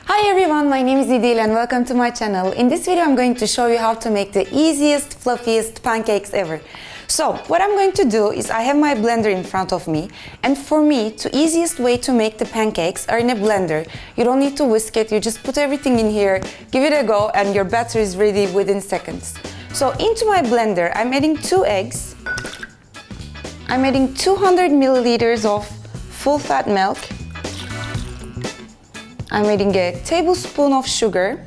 Hi everyone, my name is Idil and welcome to my channel. In this video I'm going to show you how to make the easiest, fluffiest pancakes ever. So what I'm going to do is I have my blender in front of me, and for me, the easiest way to make the pancakes are in a blender. You don't need to whisk it, you just put everything in here, give it a go, and your batter is ready within seconds. So into my blender I'm adding 2 eggs. I'm adding 200 milliliters of full fat milk. I'm adding a tablespoon of sugar,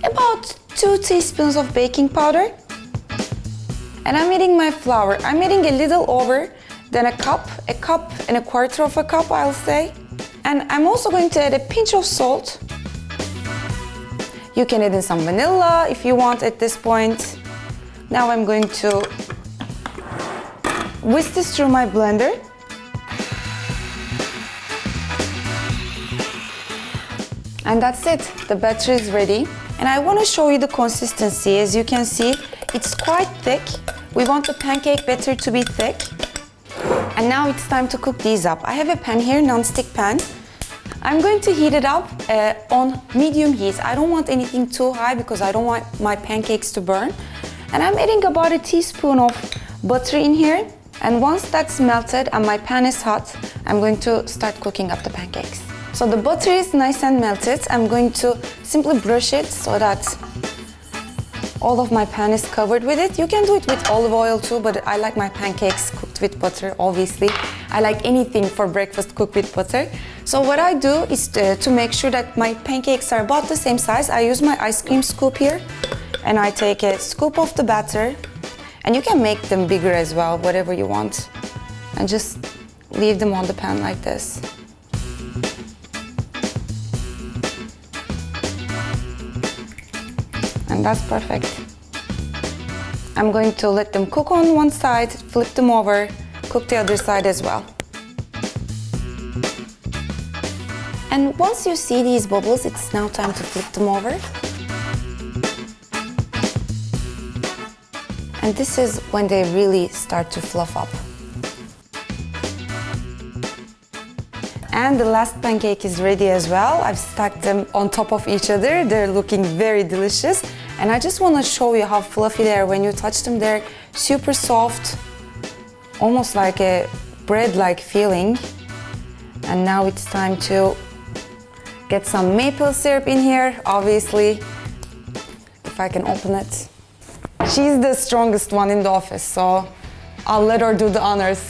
about 2 teaspoons of baking powder, and I'm adding my flour. I'm adding a little over than a cup and a quarter of a cup, I'll say. And I'm also going to add a pinch of salt. You can add in some vanilla if you want at this point. Now I'm going to whisk this through my blender. And that's it, the batter is ready. And I want to show you the consistency. As you can see, it's quite thick. We want the pancake batter to be thick. And now it's time to cook these up. I have a pan here, non-stick pan. I'm going to heat it up on medium heat. I don't want anything too high because I don't want my pancakes to burn. And I'm adding about a teaspoon of butter in here. And once that's melted and my pan is hot, I'm going to start cooking up the pancakes. So the butter is nice and melted. I'm going to simply brush it so that all of my pan is covered with it. You can do it with olive oil too, but I like my pancakes cooked with butter, obviously. I like anything for breakfast cooked with butter. So what I do is to make sure that my pancakes are about the same size, I use my ice cream scoop here, and I take a scoop of the batter, and you can make them bigger as well, whatever you want, and just leave them on the pan like this. And that's perfect. I'm going to let them cook on one side, flip them over, cook the other side as well. And once you see these bubbles, it's now time to flip them over. And this is when they really start to fluff up. And the last pancake is ready as well. I've stacked them on top of each other. They're looking very delicious. And I just want to show you how fluffy they are. When you touch them, they're super soft, almost like a bread-like feeling. And now it's time to get some maple syrup in here, obviously, if I can open it. She's the strongest one in the office, so I'll let her do the honors.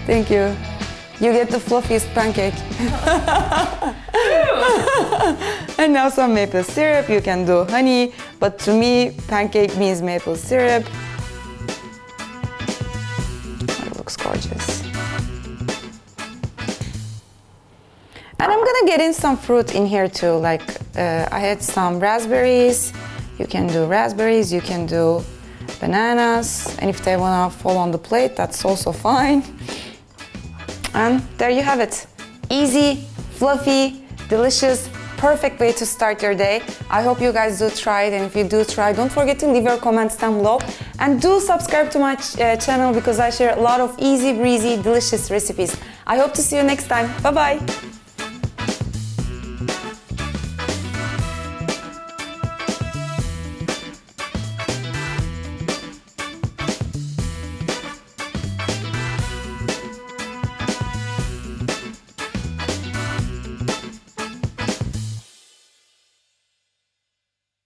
Thank you. You get the fluffiest pancake. And now some maple syrup. You can do honey, but to me, pancake means maple syrup. It looks gorgeous. And I'm gonna get in some fruit in here too. Like I had some raspberries. You can do raspberries, you can do bananas, and if they wanna fall on the plate, that's also fine. And there you have it. Easy, fluffy, delicious, perfect way to start your day. I hope you guys do try it, and if you do try, don't forget to leave your comments down below. And do subscribe to my channel because I share a lot of easy breezy, delicious recipes. I hope to see you next time. Bye bye.